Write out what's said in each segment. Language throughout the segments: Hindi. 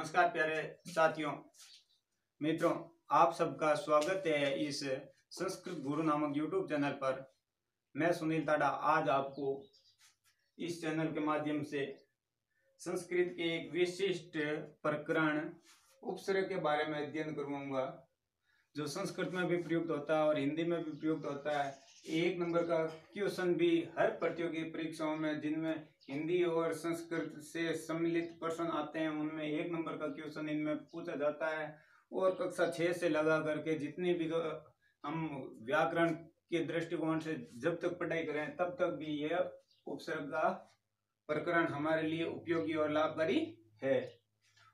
नमस्कार प्यारे साथियों, मित्रों, आप सबका स्वागत है इस संस्कृत गुरु नामक यूट्यूब चैनल पर। मैं सुनील ताड़ा आज आपको इस चैनल के माध्यम से संस्कृत के एक विशिष्ट प्रकरण उपसर्ग के बारे में अध्ययन करूंगा, जो संस्कृत में भी प्रयुक्त होता है और हिंदी में भी प्रयुक्त होता है। एक नंबर का क्वेश्चन भी हर प्रतियोगी परीक्षाओं में, जिनमें हिंदी और संस्कृत से सम्मिलित प्रश्न आते हैं, उनमें एक नंबर का क्वेश्चन इनमें पूछा जाता है। और कक्षा 6 से लगा करके जितनी भी हम व्याकरण के दृष्टिकोण से जब तक पढ़ाई करें तब तक भी यह उपसर्ग का प्रकरण हमारे लिए उपयोगी और लाभकारी है।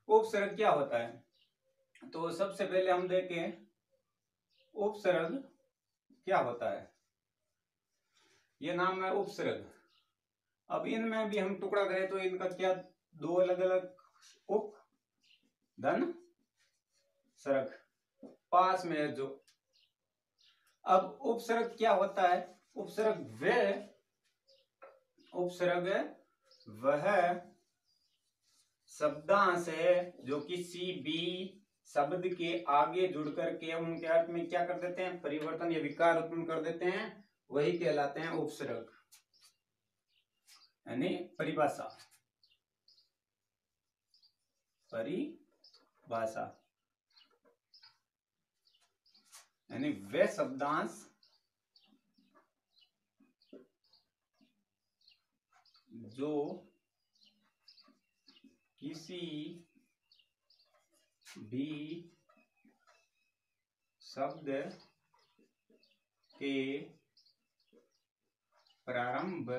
उपसर्ग क्या होता है, तो सबसे पहले हम देखें उपसर्ग क्या होता है। यह नाम है उपसर्ग। अब इनमें भी हम टुकड़ा करें तो इनका क्या दो अलग अलग उप धन सर्ग पास में है जो। अब उपसर्ग क्या होता है? उपसर्ग वह शब्दांश है जो किसी भी शब्द के आगे जुड़कर के उनके अर्थ में क्या कर देते हैं, परिवर्तन या विकार उत्पन्न कर देते हैं, वही कहलाते हैं उपसर्ग, यानी परिभाषा। यानी वे शब्दांश जो किसी भी शब्द के प्रारंभ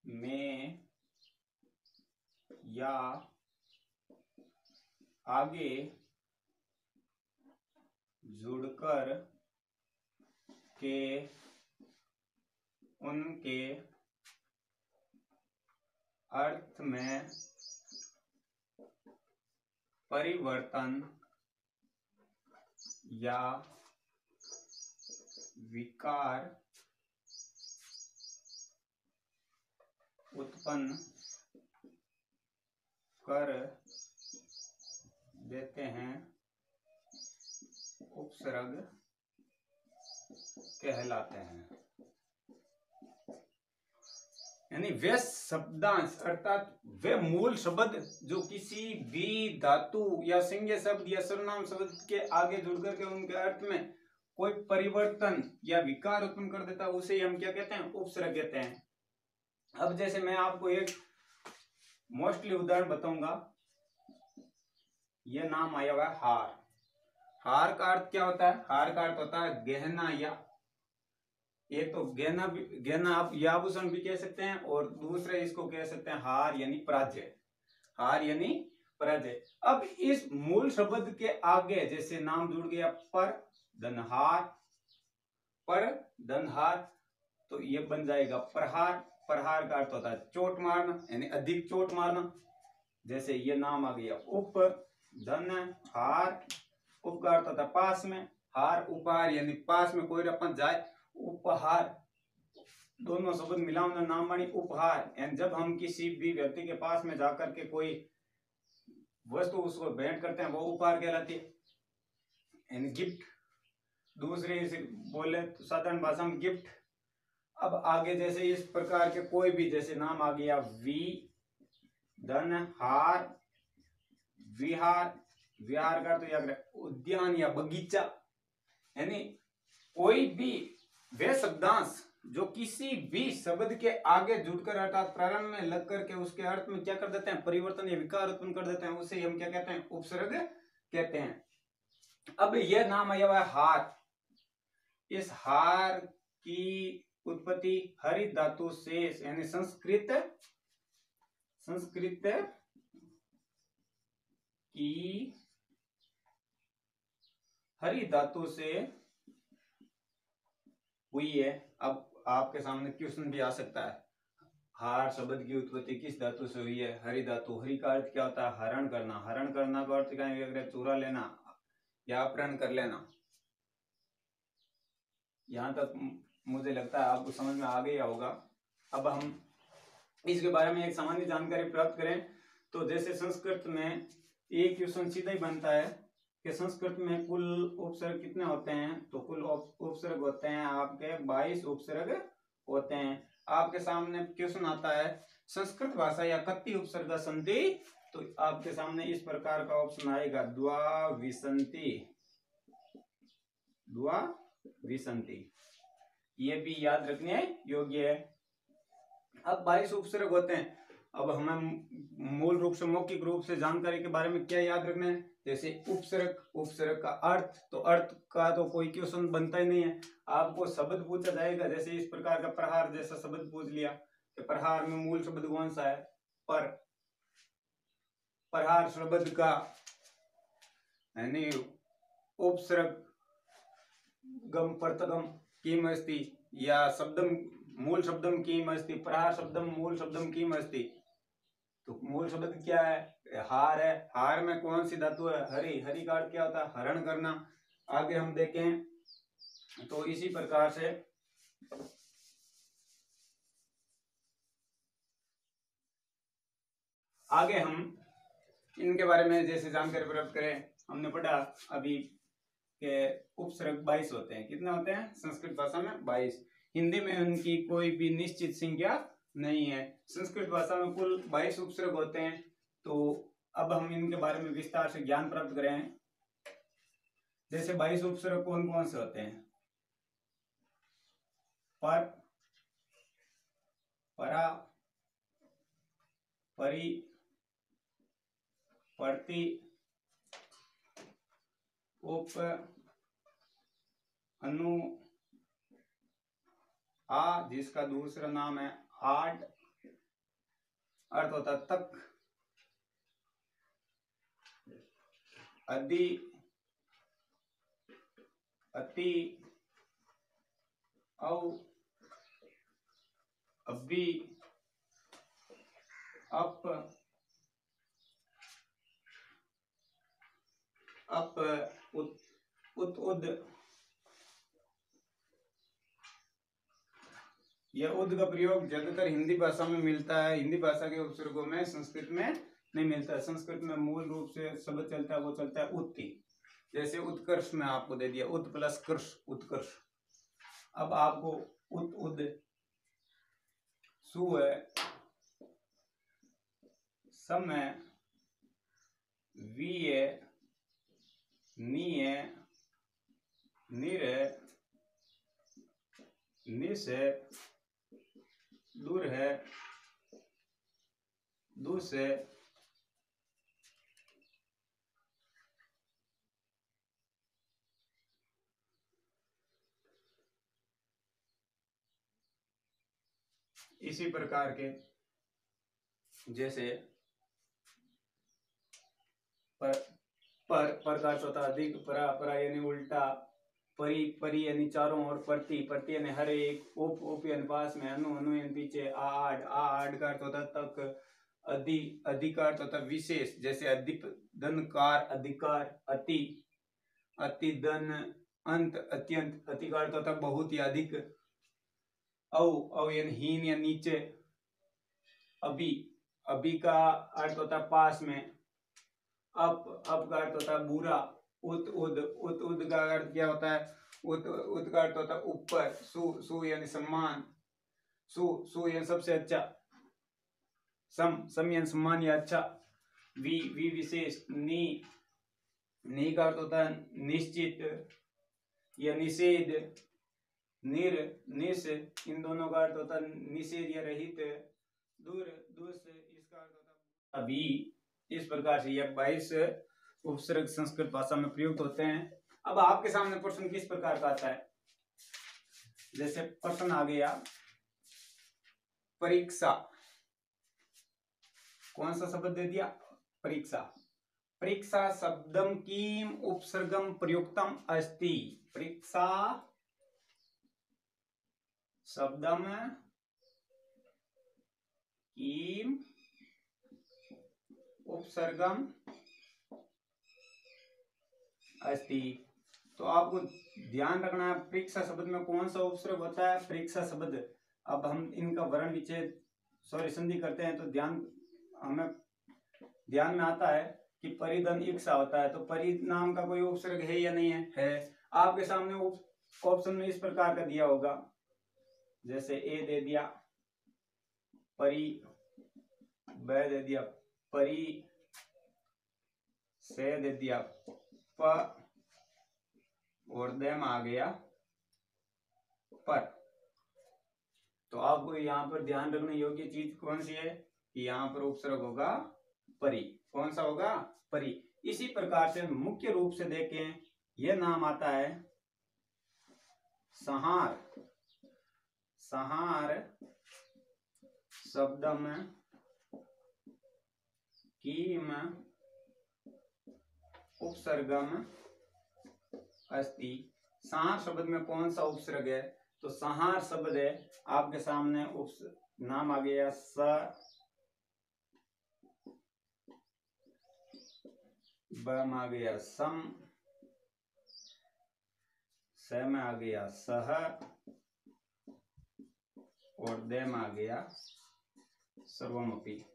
में या आगे जुड़कर के उनके अर्थ में परिवर्तन या विकार उत्पन्न कर देते हैं, उपसर्ग कहलाते हैं। यानी वे शब्दांश अर्थात वे मूल शब्द जो किसी भी धातु या संज्ञा शब्द या सर्वनाम शब्द के आगे जुड़कर के उनके अर्थ में कोई परिवर्तन या विकार उत्पन्न कर देता है, उसे हम क्या कहते हैं, उपसर्ग कहते हैं। अब जैसे मैं आपको एक मोस्टली उदाहरण बताऊंगा। यह नाम आया हुआ है हार। हार का अर्थ क्या होता है? हार का अर्थ होता है गहना, या एक तो गहना आप या आभूषण भी कह सकते हैं, और दूसरे इसको कह सकते हैं हार यानी पराजय। हार यानी पराजय। अब इस मूल शब्द के आगे जैसे नाम जुड़ गया पर धनहार, तो ये बन जाएगा प्रहार। प्रहार का अर्थ होता है चोट मारना, यानी अधिक चोट मारना। जैसे ये नाम आ गया उप धन हार। उप का अर्थ होता है पास में, हार उपहार यानी पास में कोई रपन जाए, उपहार। दोनों शब्द मिला नाम बनी उपहार। यानी जब हम किसी भी व्यक्ति के पास में जाकर के कोई वस्तु उसको भेंट करते हैं, वो उपहार कहलाती है, यानी गिफ्ट। दूसरे से बोले तो साधारण भाषा में गिफ्ट। अब आगे जैसे इस प्रकार के कोई भी जैसे नाम आ गया धन हार विहार। विहार का तो याद रखें उद्यान या बगीचा। यानी कोई भी वे शब्दांश जो किसी भी शब्द के आगे जुड़कर अर्थात प्रारंभ में लग करके उसके अर्थ में क्या कर देते हैं, परिवर्तन या विकार उत्पन्न कर देते हैं, उसे हम क्या कहते हैं, उपसर्ग कहते हैं। अब यह नाम आया हुआ है हार। इस हार की उत्पत्ति हरित धातु से, यानी संस्कृत की हरित धातु से हुई है। अब आपके सामने क्वेश्चन भी आ सकता है, हार शब्द की उत्पत्ति किस धातु से हुई है? हरि धातु। हरि का अर्थ क्या होता है? हरण करना। हरण करना का अर्थ क्या है? चुरा लेना या अपहरण कर लेना। यहां तक मुझे लगता है आपको समझ में आ गया होगा। अब हम इसके बारे में एक सामान्य जानकारी प्राप्त करें तो जैसे संस्कृत में एक क्वेश्चन सीधा ही बनता है कि संस्कृत में कुल उपसर्ग कितने होते हैं, तो कुल उपसर्ग होते हैं आपके 22 उपसर्ग होते हैं। आपके सामने क्वेश्चन आता है संस्कृत भाषा या कति उपसर्ग संधि, तो आपके सामने इस प्रकार का ऑप्शन आएगा द्वाविसंति, द्वाविसंति। ये भी याद रखने योग्य है। अब 22 उपसर्ग होते हैं। अब हमें मूल रूप से मौखिक रूप से जानकारी के बारे में क्या याद रखना है, जैसे उपसर्ग, उपसर्ग का अर्थ, तो अर्थ का तो कोई क्वेश्चन बनता ही नहीं है, आपको शब्द पूछा जाएगा। जैसे इस प्रकार का प्रहार जैसा शब्द पूछ लिया कि प्रहार में मूल शब्द कौन सा है, पर। प्रहार शब्द का यानी उपसर्ग गम पर्तगम किम अस्ति, या शब्दम मूल शब्दम किम अस्ति, प्रहार शब्दम मूल शब्दम किम अस्ति। तो मूल शब्द क्या है, हार है। हार में कौन सी धातु है, हरि। हरि का अर्थ क्या होता है, हरण करना। आगे हम देखें तो इसी प्रकार से आगे हम इनके बारे में जैसे जानकारी प्राप्त करें। हमने पढ़ा अभी के उपसर्ग 22 होते हैं। कितने होते हैं संस्कृत भाषा में, 22। हिंदी में उनकी कोई भी निश्चित संख्या नहीं है। संस्कृत भाषा में कुल 22 उपसर्ग होते हैं। तो अब हम इनके बारे में विस्तार से ज्ञान प्राप्त करें। जैसे 22 उपसर्ग कौन कौन से होते हैं, पर, परा, परि, प्रति, उप, अनु, आ जिसका दूसरा नाम है आड, अर्थ होता तक, अधि, अति, औ, अभी, अप, उत, उद। यह उद का प्रयोग ज्यादातर हिंदी भाषा में मिलता है। हिंदी भाषा के उपसर्गों में संस्कृत में नहीं मिलता है। संस्कृत में मूल रूप से शब्द चलता है, वो चलता है उत्ति। जैसे उत्कर्ष में आपको दे दिया उत प्लस कर्ष, उत्कर्ष। अब आपको उत, उद, सु है, सम है, वी है, नी है, निर है, निस है, दूर है, दूस है, इसी प्रकार के जैसे पर का चौथा अधिक, परा परा यानी उल्टा, परी परी यानी चारों ओर, प्रति प्रति यानी हर एक, उप यानी पास में, अनु अनु यानी पीछे, आड का अर्थ होता तक, अधि अधि का अर्थ होता विशेष। जैसे अधिक धनकार, अधिकार, अति अति धन, अंत अत्यंत, अति का अर्थ होता बहुत ही अधिक, औ यानी हीन या नीचे, अभी अभी का अर्थ होता पास में, अप का अर्थ होता है बुरा, उत उद का अर्थ क्या होता है, उत का अर्थ होता है ऊपर, सु यानी सम्मान, सु यानी सबसे अच्छा, सम यानी सम्मान या अच्छा, वी विशेष, नी का अर्थ होता है निश्चित या निषेध, निस इन दोनों का अर्थ होता है निषेध या रहित, दूर इसका अर्थ होता है अभी। इस प्रकार से यह 22 उपसर्ग संस्कृत भाषा में प्रयुक्त होते हैं। अब आपके सामने प्रश्न किस प्रकार का आता है, जैसे प्रश्न आ गया परीक्षा, कौन सा शब्द दे दिया, परीक्षा। परीक्षा शब्दम किम उपसर्गम प्रयुक्तम अस्ति, परीक्षा शब्दम किम उपसर्गम अस्ति। तो आपको ध्यान रखना है परीक्षा शब्द में कौन सा उपसर्ग होता है, परीक्षा शब्द। अब हम इनका वर्ण विच्छेद संधि करते हैं तो ध्यान हमें ध्यान में आता है कि परिधन इक्सा होता है, तो परि नाम का कोई उपसर्ग है या नहीं है। आपके सामने ऑप्शन में इस प्रकार का दिया होगा, जैसे ए दे दिया, परि, ब दे दिया, परि, से दे दिया, प, और देम आ गया पर। तो आपको यहाँ पर ध्यान रखने योग्य चीज कौन सी है कि यहाँ पर उपसर्ग होगा परि। कौन सा होगा? परि। इसी प्रकार से मुख्य रूप से देखें, यह नाम आता है संहार। संहार शब्दम कीम उपसर्गम अस्ति। संहार शब्द में कौन सा उपसर्ग है? तो संहार शब्द है, आपके सामने नाम आ गया स, ब आ गया सम, स में आ गया सह, और देम आ गया सर्वमपि।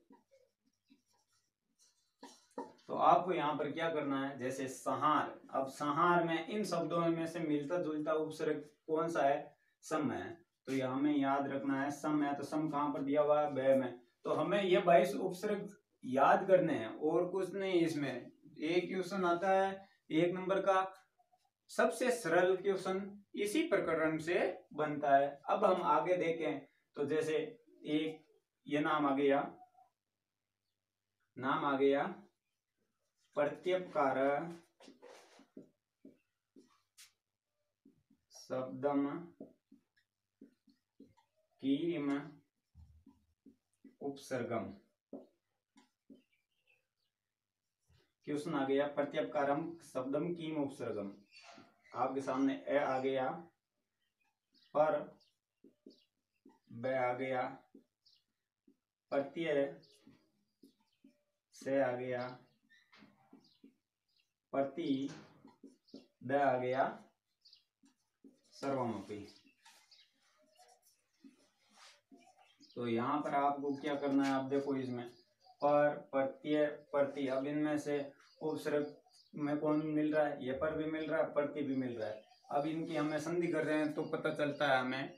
तो आपको यहाँ पर क्या करना है, जैसे संहार, अब संहार में इन शब्दों में से मिलता जुलता उपसर्ग कौन सा है? सम है। तो ये हमें याद रखना है, सम है, तो सम कहाँ पर दिया हुआ है? ब में। तो हमें ये 22 उपसर्ग याद करने हैं और कुछ नहीं। इसमें एक क्वेश्चन आता है 1 नंबर का, सबसे सरल क्वेश्चन इसी प्रकरण से बनता है। अब हम आगे देखें तो जैसे एक ये नाम आ गया प्रत्यपकार शब्दम कीम उपसर्गम। क्वेश्चन आ गया प्रत्यपकारम शब्दम कीम उपसर्गम। आपके सामने ए आ गया, पर, ब आ गया, प्रत्यय, से आ गया, प्रति, द आ गया, सर्वमपि। तो यहाँ पर आपको क्या करना है, आप देखो इसमें पर, प्रत्यय, प्रति, अब इनमें से उपसर्ग में कौन मिल रहा है? ये पर भी मिल रहा है, प्रति भी मिल रहा है। अब इनकी हमें संधि कर रहे हैं तो पता चलता है हमें,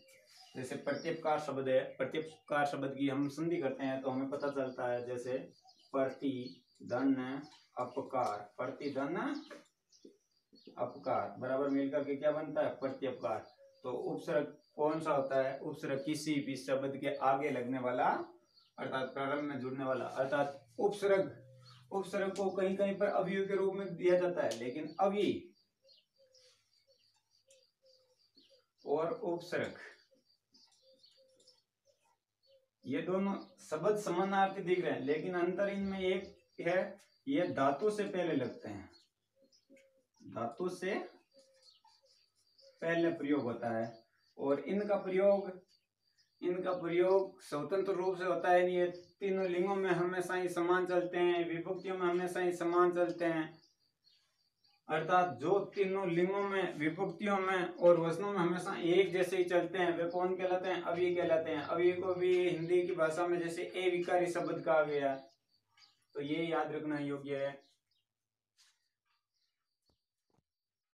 जैसे प्रत्यपकार शब्द है, प्रत्यपकार शब्द की हम संधि करते हैं तो हमें पता चलता है, जैसे प्रति धन अपकार, प्रति धन अपकार बराबर मिलकर के क्या बनता है? प्रत्यपकार। तो उपसर्ग कौन सा होता है? उपसर्ग किसी भी शब्द के आगे लगने वाला, अर्थात प्रारंभ में जुड़ने वाला। अर्थात उपसर्ग को कहीं कहीं पर अवयव के रूप में दिया जाता है, लेकिन अवयव और उपसर्ग ये दोनों शब्द समानार्थी दिख रहे हैं, लेकिन अंतर इनमें एक है, ये धातु से पहले लगते हैं, धातु से पहले प्रयोग होता है। और इनका प्रयोग स्वतंत्र रूप से होता है। ये तीनों लिंगों में हमेशा ही समान चलते हैं, विभक्तियों में हमेशा ही समान चलते हैं। अर्थात जो तीनों लिंगों में, विभक्तियों में और वचनों में हमेशा एक जैसे ही चलते हैं, वे कौन कहलाते हैं? अव्यय कहलाते हैं। अव्यय को भी हिंदी की भाषा में जैसे ए विकारी शब्द कहा गया, तो ये याद रखना योग्य है।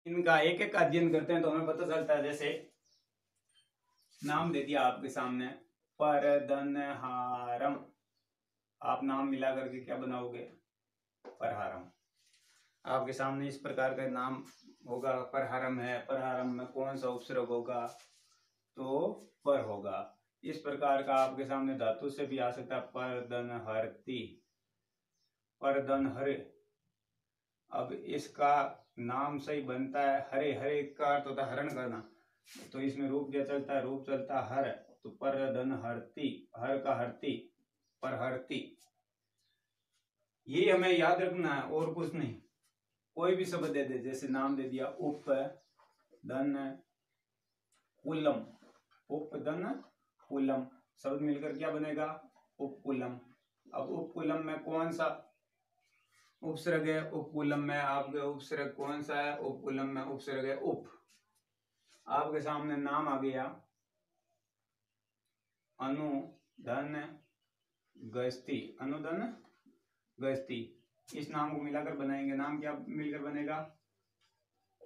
इनका एक एक अध्ययन करते हैं तो हमें पता चलता है। जैसे नाम दे दिया आपके सामने परदनहारम, आप नाम मिला करके क्या बनाओगे? परहारम। आपके सामने इस प्रकार का नाम होगा, परहारम है, परहारम में कौन सा उपसर्ग होगा? तो पर होगा। इस प्रकार का आपके सामने धातु से भी आ सकता है, परदनहरति, परदनहरे। अब इसका नाम सही बनता है हरे, हरे का अर्थ होता है हरण करना, तो इसमें रूप क्या चलता है? रूप चलता है हर, तो परदनहरति, हर का हरति, परहरति। ये हमें याद रखना है और कुछ नहीं। कोई भी शब्द दे दे, जैसे नाम दे दिया उप धन कुलम, उपधन कुलम, शब्द मिलकर क्या बनेगा? उपकुलम। अब उपकुलम में कौन सा उपसर्ग है? उपकुलम में आपके उपसर्ग कौन सा है? उपकुलम में उपसर्ग है उप। आपके सामने नाम आ गया अनुधन गस्ती, अनुधन अनुगस्ती। इस नाम को मिलाकर बनाएंगे, नाम क्या मिलकर बनेगा?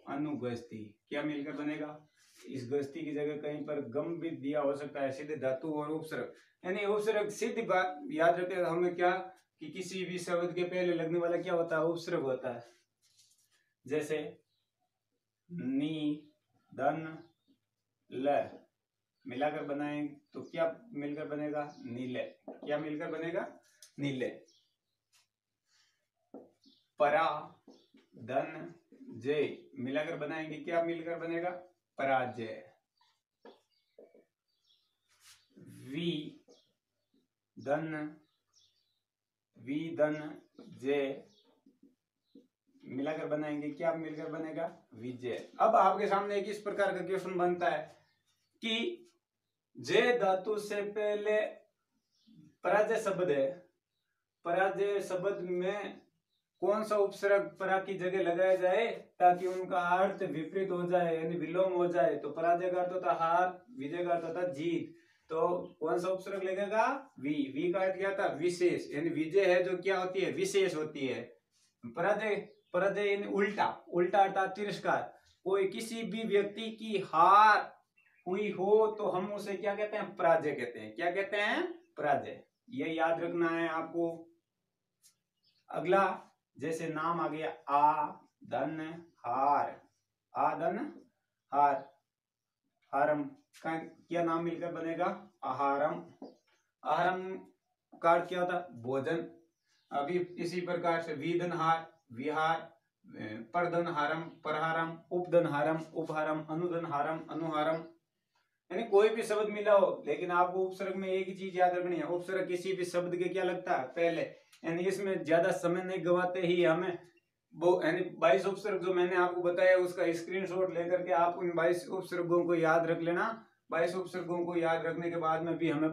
अनुगस्ती। क्या मिलकर बनेगा? इस गस्ती की जगह कहीं पर गम भी दिया हो सकता है, सिद्ध धातु और उपसर्ग, यानी उपसर्ग। सिद्ध बात याद रखे हमें क्या, कि किसी भी शब्द के पहले लगने वाला क्या होता है? उपसर्ग होता है। जैसे नी, धन, ल मिलाकर बनाएं तो क्या मिलकर बनेगा? नीले। क्या मिलकर बनेगा? नीले। परा, धन, जय मिलाकर बनाएंगे, क्या मिलकर बनेगा? पराजय। वी धन, जय मिलाकर बनाएंगे, क्या मिलकर बनेगा? विजय। अब आपके सामने एक इस प्रकार का क्वेश्चन बनता है कि जय धातु से पहले पराजय शब्द है, पराजय शब्द में कौन सा उपसर्ग परा की जगह लगाया जाए ताकि उनका अर्थ विपरीत हो जाए, यानी विलोम हो जाए? तो पराजय का अर्थ होता हार, विजय का अर्थ होता जीत, तो कौन सा उपसर्ग लगेगा? वी का अर्थ क्या था? विशेष, यानी विजय है जो क्या होती है? विशेष होती है। पराजय यानी उल्टा अर्थात तिरस्कार। कोई किसी भी व्यक्ति की हार हुई हो तो हम उसे क्या कहते हैं? पराजय कहते हैं। क्या कहते हैं? पराजय। ये याद रखना है आपको। अगला जैसे नाम आ गया आ धन हार, आ धन हार, हारम का क्या नाम मिलकर बनेगा? आहारम। आहारम का अर्थ क्या होता? भोजन। अभी इसी प्रकार से विधन हार, विहार, परधन हारम, परहारम, उपधन हारम, उपहारम, अनुधन हारम, अनुहारम, यानी कोई भी शब्द मिला हो, लेकिन आपको उपसर्ग में एक ही चीज याद रखनी है, उपसर्ग किसी भी शब्द के क्या लगता है? पहले। यानी इसमें ज्यादा समय नहीं गवाते ही हमें वो, यानी 22 उपसर्ग जो मैंने आपको बताया उसका स्क्रीनशॉट लेकर के आप उन 22 उपसर्गों को याद रख लेना। 22 उपसर्गों को याद रखने के बाद में भी हमें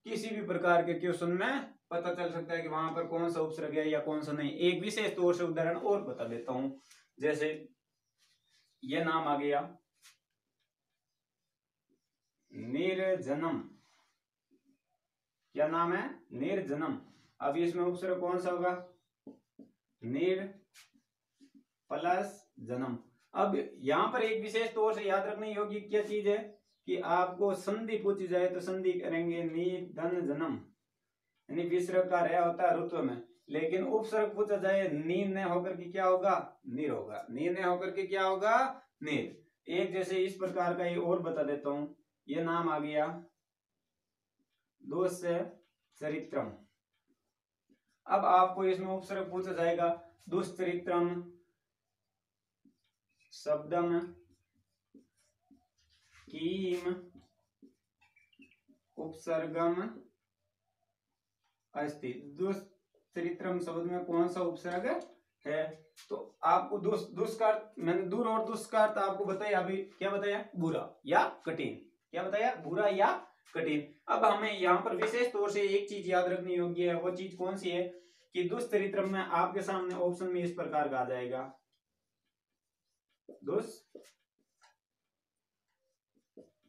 किसी भी प्रकार के क्वेश्चन में पता चल सकता है कि वहां पर कौन सा उपसर्ग है या कौन सा नहीं। एक विशेष तौर से उदाहरण और बता देता हूं, जैसे ये नाम आ गया निर्जनम। क्या नाम है? निर्जनम। अब इसमें उपसर्ग कौन सा होगा? निर प्लस जन्म। अब यहां पर एक विशेष तौर से याद रखने योग्य क्या चीज है कि आपको संधि पूछी जाए तो संधि करेंगे नीर धन जन्म, यानी विसर्ग का रह होता है रुत्व में, लेकिन उपसर्ग पूछा जाए नीर न होकर के क्या होगा? नीर होगा। नीर न होकर के क्या होगा? नीर। एक जैसे इस प्रकार का ये और बता देता हूं, ये नाम आ गया दोष चरित्रम। अब आपको इसमें उपसर्ग पूछा जाएगा दुष्चरित्रम, शब्दम, कीम, उपसर्गम अस्ति। दुष्चरित्रम शब्द में कौन सा उपसर्ग है? तो आपको दुष्कार मैंने दूर और दुष्कार आपको बताया, अभी क्या बताया? बुरा या कठिन। क्या बताया? बुरा या कठिन। अब हमें यहाँ पर विशेष तौर से एक चीज याद रखनी योग्य है, वो चीज कौन सी है कि दुष्चरित्रम में आपके सामने ऑप्शन में इस प्रकार का आ जाएगा दुष्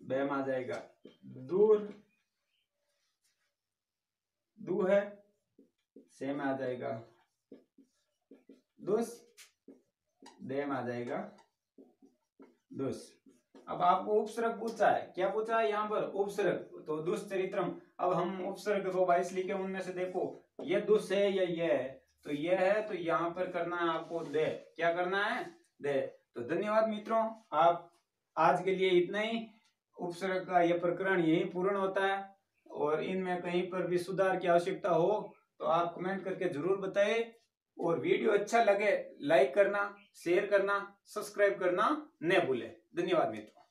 बैम आ जाएगा, दूर दू है सेम आ जाएगा, दुष् देम आ जाएगा दुष्। अब आपको उपसर्ग पूछा है, क्या पूछा है यहाँ पर? उपसर्ग। तो दुष्चरित्रम। अब हम उपसर्ग को 22 लिखे, उनमें से देखो ये दुष् है या ये है, तो ये है तो यहाँ पर करना है आपको दे। क्या करना है? दे। तो धन्यवाद मित्रों, आप आज के लिए इतना ही। उपसर्ग का यह प्रकरण यही पूर्ण होता है, और इनमें कहीं पर भी सुधार की आवश्यकता हो तो आप कमेंट करके जरूर बताएं, और वीडियो अच्छा लगे लाइक करना, शेयर करना, सब्सक्राइब करना न भूलें। धन्यवाद मित्रों।